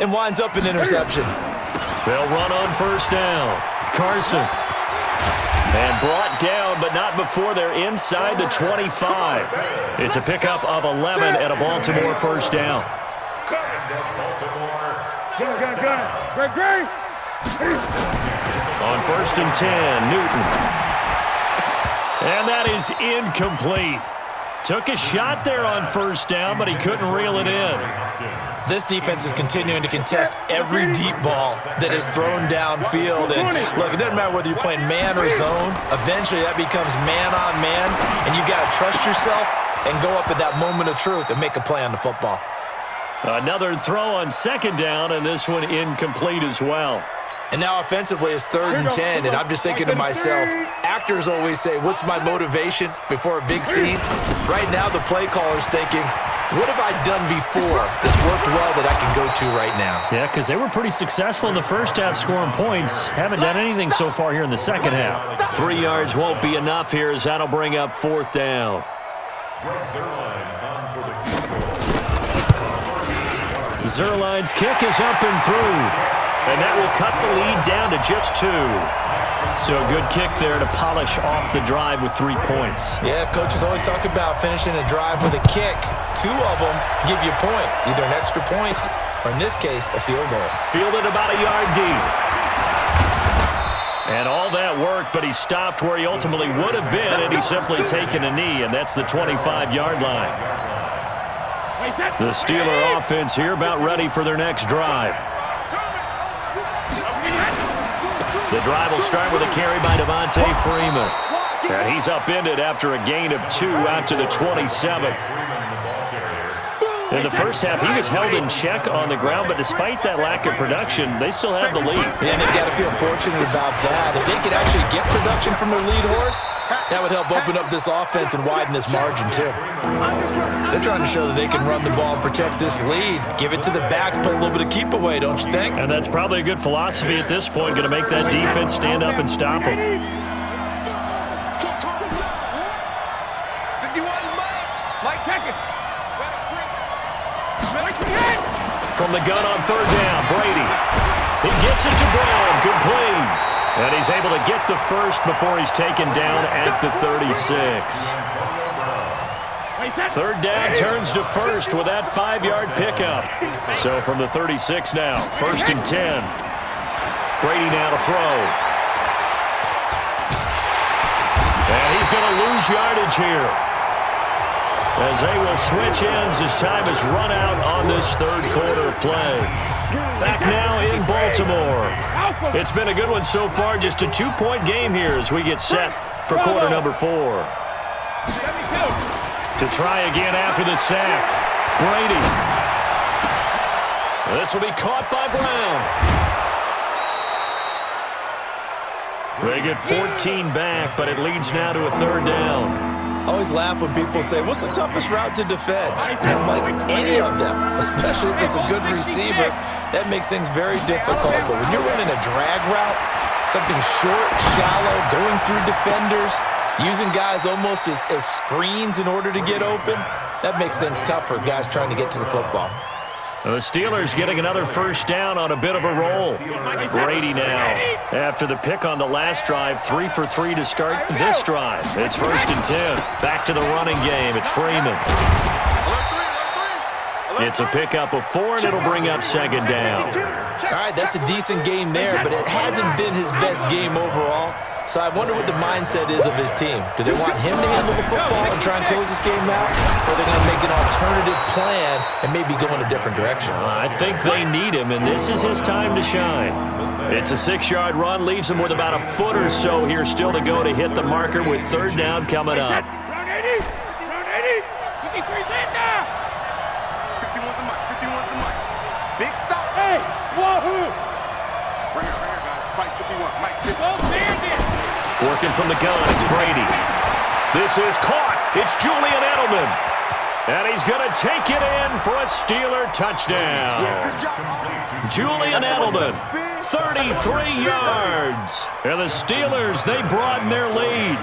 and winds up an interception. They'll run on first down. Carson. And brought down, but not before they're inside the 25. It's a pickup of 11 and a Baltimore first down. On first and 10, Newton. And that is incomplete. Took a shot there on first down, but he couldn't reel it in. This defense is continuing to contest every deep ball that is thrown downfield. And look, it doesn't matter whether you're playing man or zone. Eventually, that becomes man on man, and you got to trust yourself and go up at that moment of truth and make a play on the football. Another throw on second down, and this one incomplete as well. And now offensively, it's 3rd and 10, and I'm just thinking to myself, actors always say, what's my motivation before a big scene? Right now, the play caller's thinking, what have I done before that's worked well that I can go to right now? Yeah, because they were pretty successful in the first half scoring points. Haven't done anything so far here in the second half. 3 yards won't be enough here as that'll bring up 4th down. Zerline's kick is up and through. And that will cut the lead down to just 2. So a good kick there to polish off the drive with 3 points. Yeah, coaches always talk about finishing a drive with a kick. 2 of them give you points, either an extra point or, in this case, a field goal. Fielded about a yard deep. And all that worked, but he stopped where he ultimately would have been had he simply taken a knee, and that's the 25-yard line. The Steeler offense here about ready for their next drive. The drive will start with a carry by Devontae Freeman. And he's upended after a gain of 2 out to the 27. In the first half, he was held in check on the ground, but despite that lack of production, they still have the lead. And they've got to feel fortunate about that. If they could actually get production from their lead horse, that would help open up this offense and widen this margin, too. They're trying to show that they can run the ball and protect this lead. Give it to the backs, play a little bit of keep away, don't you think? And that's probably a good philosophy at this point, going to make that defense stand up and stop them. From the gun on 3rd down, Brady. He gets it to Brown, complete. And he's able to get the first before he's taken down at the 36. 3rd down turns to first with that 5-yard pickup. So from the 36 now, 1st and 10. Brady now to throw. And he's going to lose yardage here, as they will switch ends as time has run out on this 3rd quarter of play. Back now in Baltimore. It's been a good one so far, just a 2-point game here as we get set for quarter number 4. To try again after the sack, Brady. This will be caught by Brown. They get 14 back, but it leads now to a 3rd down. I always laugh when people say, what's the toughest route to defend? And I'm like, any of them, especially if it's a good receiver. That makes things very difficult. But when you're running a drag route, something short, shallow, going through defenders, using guys almost as screens in order to get open, that makes things tough for guys trying to get to the football. The Steelers getting another first down on a bit of a roll. Brady now, after the pick on the last drive, 3 for 3 to start this drive. It's 1st and 10. Back to the running game. It's Freeman. It's a pickup of 4, and it'll bring up 2nd down. All right, that's a decent game there, but it hasn't been his best game overall. So I wonder what the mindset is of his team. Do they want him to handle the football and try and close this game out? Or are they going to make an alternative plan and maybe go in a different direction? I think they need him, and this is his time to shine. It's a 6-yard run, leaves him with about a foot or so here still to go to hit the marker with 3rd down coming up. Run 80! Run 80! 53 now! 51's the mic. Big stop. Hey! Wahoo! Bring it, guys. Mike 51. Mike 51. Working from the gun, it's Brady. This is caught. It's Julian Edelman. And he's going to take it in for a Steeler touchdown. Julian Edelman, 33 yards. And the Steelers, they broaden their lead.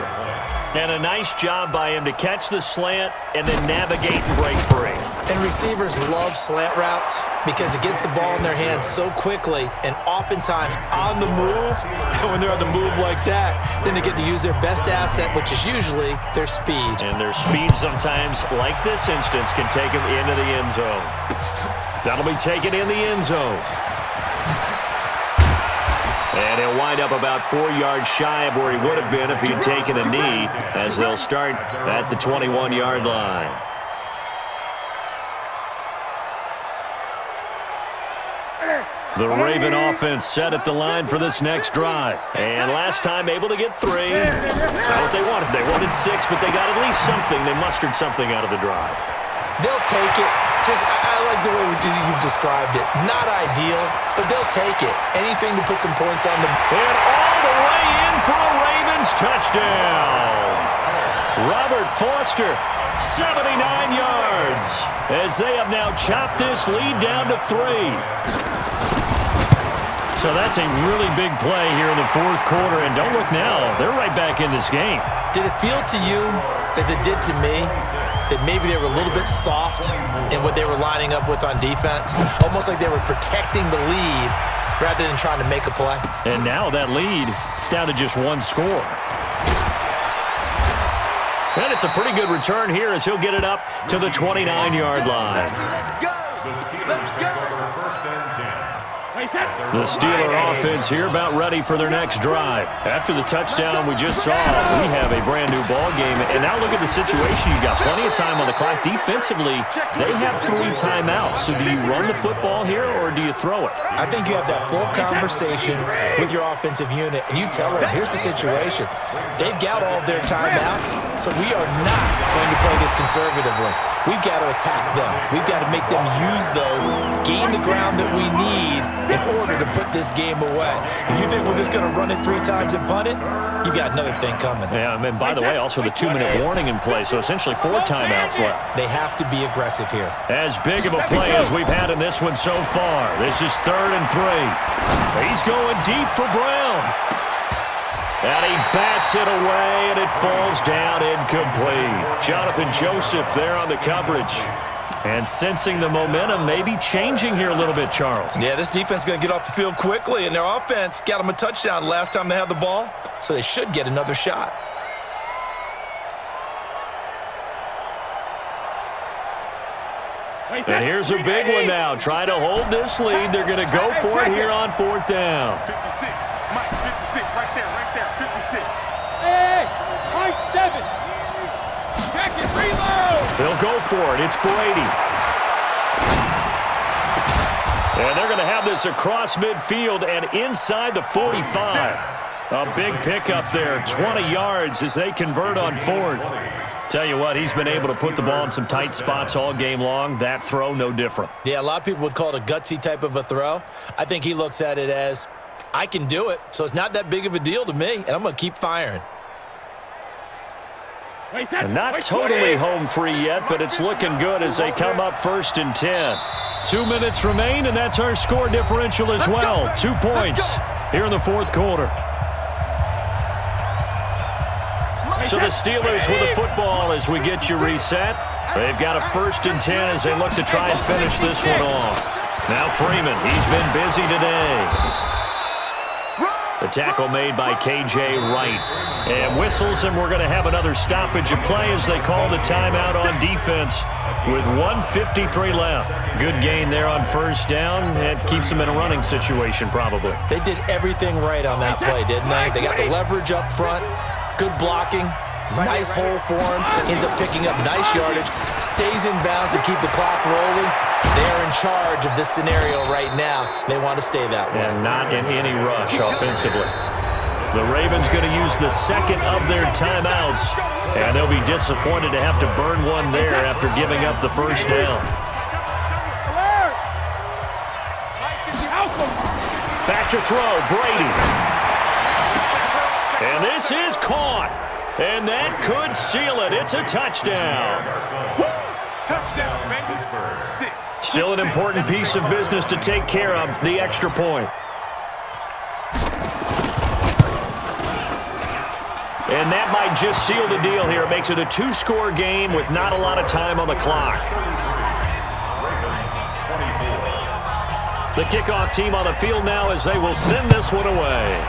And a nice job by him to catch the slant and then navigate and break free. And receivers love slant routes because it gets the ball in their hands so quickly and oftentimes on the move. And when they're on the move like that, then they get to use their best asset, which is usually their speed. And their speed sometimes, like this instance, can take them into the end zone. That'll be taken in the end zone. And he'll wind up about 4 yards shy of where he would have been if he had taken a knee, as they'll start at the 21-yard line. The Raven offense set at the line for this next drive. And last time able to get 3. That's not what they wanted. They wanted 6, but they got at least something. They mustered something out of the drive. They'll take it. I like the way you've described it. Not ideal, but they'll take it. Anything to put some points on the... And all the way in for a Ravens touchdown. Robert Foster, 79 yards, as they have now chopped this lead down to 3. So that's a really big play here in the fourth quarter. And don't look now, they're right back in this game. Did it feel to you, as it did to me, that maybe they were a little bit soft in what they were lining up with on defense? Almost like they were protecting the lead rather than trying to make a play. And now that lead is down to just 1 score. And it's a pretty good return here as he'll get it up to the 29-yard line. Let's go. First and 10. The Steeler offense here about ready for their next drive. After the touchdown we just saw, we have a brand-new ball game. And now look at the situation. You've got plenty of time on the clock. Defensively, they have 3 timeouts. So do you run the football here or do you throw it? I think you have that full conversation with your offensive unit, and you tell them, here's the situation. They've got all their timeouts, so we are not going to play this conservatively. We've got to attack them. We've got to make them use those, gain the ground that we need in order to put this game away. If you think we're just going to run it 3 times and punt it, you got another thing coming. Yeah, and by the way, also the 2-minute warning in play, so essentially 4 timeouts left. They have to be aggressive here. As big of a play as we've had in this one so far. This is 3rd and 3. He's going deep for Brown. And he bats it away, and it falls down incomplete. Jonathan Joseph there on the coverage. And sensing the momentum maybe changing here a little bit, Charles. Yeah, this defense is going to get off the field quickly, and their offense got them a touchdown last time they had the ball, so they should get another shot. And here's a big one now. Trying to hold this lead. They're going to go for it here on 4th down. 56. Mike, 56. Right there. 56. Hey, Mike 7. Back and reload. They'll go for it. It's Brady. And they're going to have this across midfield and inside the 45. A big pickup there. 20 yards as they convert on 4th. Tell you what, he's been able to put the ball in some tight spots all game long. That throw, no different. Yeah, a lot of people would call it a gutsy type of a throw. I think he looks at it as, I can do it, so it's not that big of a deal to me, and I'm going to keep firing. And not totally home free yet, but it's looking good as they come up 1st and 10. 2 minutes remain, and that's our score differential as well. 2 points here in the fourth quarter. So the Steelers with the football as we get you reset. They've got a 1st and 10 as they look to try and finish this one off. Now Freeman, he's been busy today. The tackle made by K.J. Wright. And whistles, and we're going to have another stoppage of play as they call the timeout on defense with 1:53 left. Good gain there on 1st down. It keeps them in a running situation probably. They did everything right on that play, didn't they? They got the leverage up front, good blocking, nice hole for him, ends up picking up nice yardage, stays in bounds to keep the clock rolling. They're in charge of this scenario right now. They want to stay that way. And not in any rush offensively. The Ravens going to use the 2nd of their timeouts, and they'll be disappointed to have to burn one there after giving up the 1st down. Back to throw, Brady. And this is caught. And that could seal it. It's a touchdown. Touchdown, baby. 6. Still an important piece of business to take care of, the extra point. And that might just seal the deal here. It makes it a 2-score game with not a lot of time on the clock. The kickoff team on the field now as they will send this one away.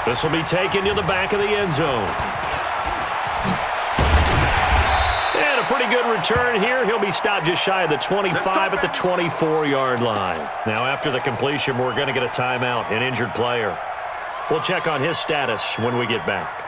This will be taken to the back of the end zone. And a pretty good return here. He'll be stopped just shy of the 25 at the 24-yard line. Now, after the completion, we're going to get a timeout, an injured player. We'll check on his status when we get back.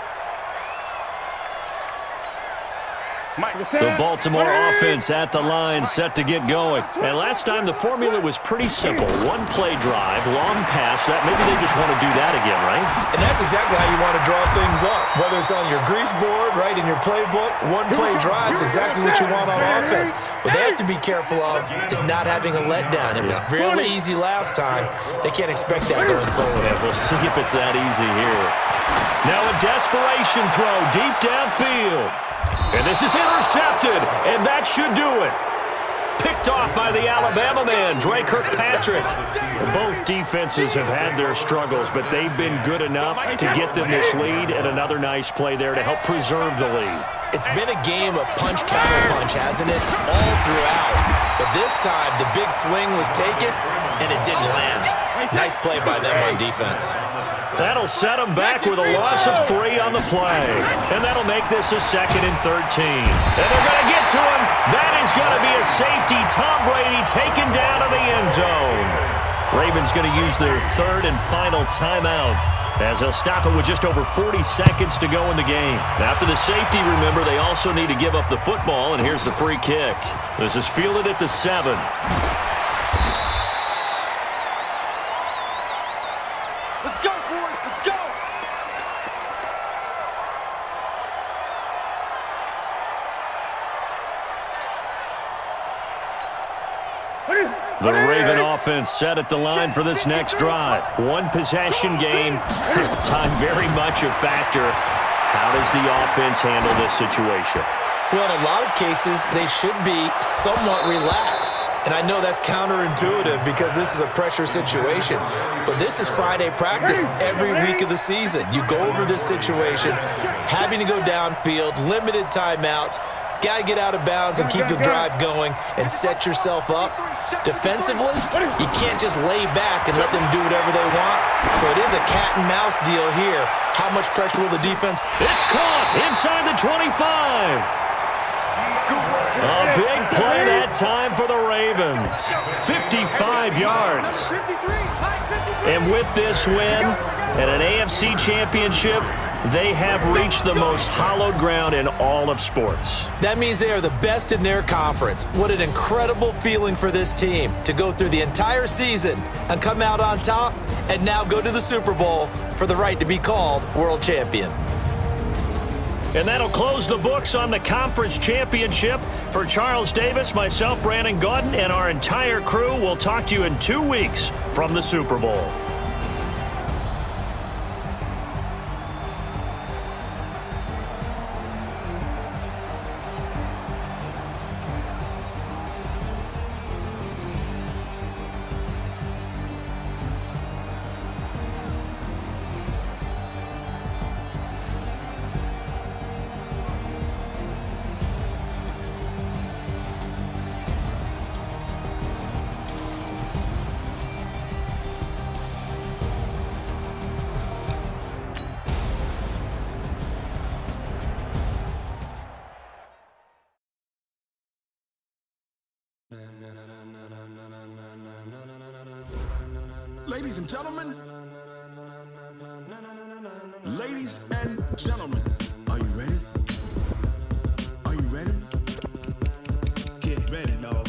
The Baltimore offense at the line, set to get going. And last time, the formula was pretty simple. One-play drive, long pass. That maybe they just want to do that again, right? And that's exactly how you want to draw things up. Whether it's on your grease board, right, in your playbook, one-play drive is exactly what you want on offense. What they have to be careful of is not having a letdown. It was fairly easy last time. They can't expect that going forward. Yeah, we'll see if it's that easy here. Now a desperation throw deep downfield. And this is intercepted, and that should do it. Picked off by the Alabama man, Dre Kirkpatrick. Both defenses have had their struggles, but they've been good enough to get them this lead, and another nice play there to help preserve the lead. It's been a game of punch-counter-punch, hasn't it? All throughout. But this time, the big swing was taken, and it didn't land. Nice play by them on defense. That'll set them back with a loss of 3 on the play. And that'll make this a 2nd and 13. And they're going to get to him. That is going to be a safety. Tom Brady taken down to the end zone. Ravens going to use their 3rd and final timeout, as they'll stop it with just over 40 seconds to go in the game. After the safety, remember, they also need to give up the football, and here's the free kick. This is fielded at the 7. Let's go, boys. Let's go. The Raven offense set at the line for this next drive. One possession game. Time very much a factor. How does the offense handle this situation? Well, in a lot of cases, they should be somewhat relaxed. And I know that's counterintuitive because this is a pressure situation. But this is Friday practice every week of the season. You go over this situation, having to go downfield, limited timeouts, got to get out of bounds and keep the drive going and set yourself up. Defensively, you can't just lay back and let them do whatever they want. So it is a cat and mouse deal here. How much pressure will the defense? It's caught inside the 25. A big play that time for the Ravens. 55 yards. And with this win and an AFC championship, they have reached the most hallowed ground in all of sports. That means they are the best in their conference. What an incredible feeling for this team to go through the entire season and come out on top and now go to the Super Bowl for the right to be called world champion. And that'll close the books on the conference championship. For Charles Davis, myself, Brandon Gaudin, and our entire crew, we'll talk to you in 2 weeks from the Super Bowl. Ladies and gentlemen, ladies and gentlemen, are you ready? Are you ready? Get ready, dog.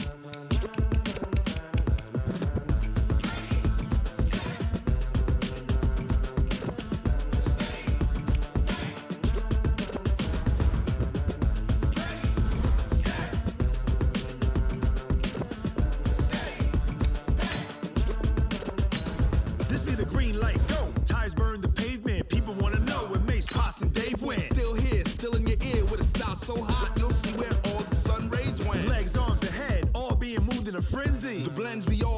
This be the green light, go. Tires burn the pavement. People want to know where Mace, Poss, and Dave went. Still here, still in your ear with a style so hot, you'll see where all the sun rays went. Legs, arms, and head, all being moved in a frenzy. The blends we all